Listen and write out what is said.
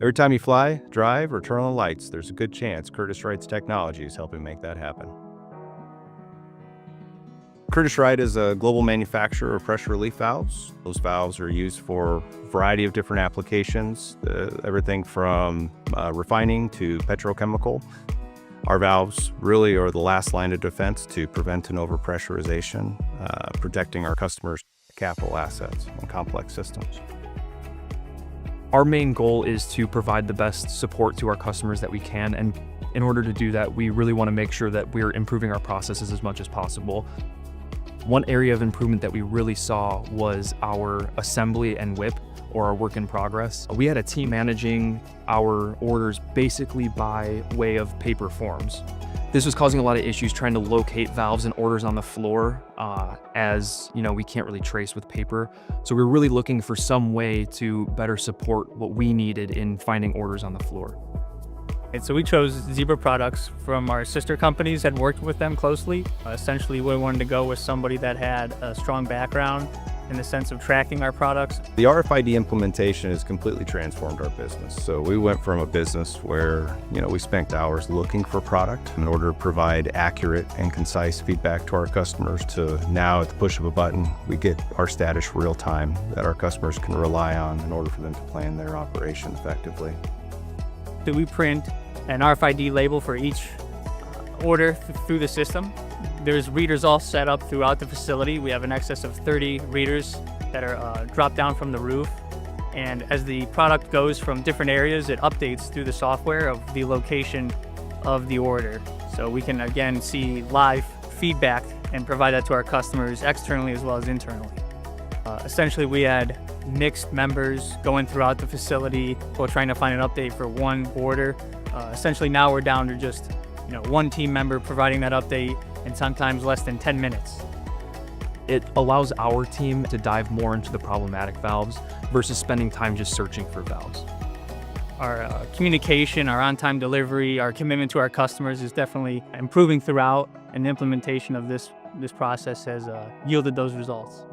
Every time you fly, drive, or turn on the lights, there's a good chance Curtiss-Wright's technology is helping make that happen. Curtiss-Wright is a global manufacturer of pressure relief valves. Those valves are used for a variety of different applications, everything from refining to petrochemical. Our valves really are the last line of defense to prevent an overpressurization, protecting our customers' capital assets and complex systems. Our main goal is to provide the best support to our customers that we can, and in order to do that, we really want to make sure that we're improving our processes as much as possible. One area of improvement that we really saw was our assembly and WIP, or our work in progress. We had a team managing our orders basically by way of paper forms. This was causing a lot of issues trying to locate valves and orders on the floor, as we can't really trace with paper. So we're really looking for some way to better support what we needed in finding orders on the floor. And so we chose Zebra products from our sister companies and worked with them closely. Essentially, we wanted to go with somebody that had a strong background in the sense of tracking our products. The RFID implementation has completely transformed our business. So we went from a business where, we spent hours looking for product in order to provide accurate and concise feedback to our customers, to now at the push of a button, we get our status real time that our customers can rely on in order for them to plan their operation effectively. We print an RFID label for each order through the system. There's readers all set up throughout the facility. We have an excess of 30 readers that are dropped down from the roof. And as the product goes from different areas, it updates through the software of the location of the order. So we can again see live feedback and provide that to our customers externally as well as internally. Essentially, we had mixed members going throughout the facility while trying to find an update for one order. Essentially, now we're down to just one team member providing that update, and sometimes less than 10 minutes. It allows our team to dive more into the problematic valves versus spending time just searching for valves. Our communication, our on-time delivery, our commitment to our customers is definitely improving throughout, and the implementation of this process has yielded those results.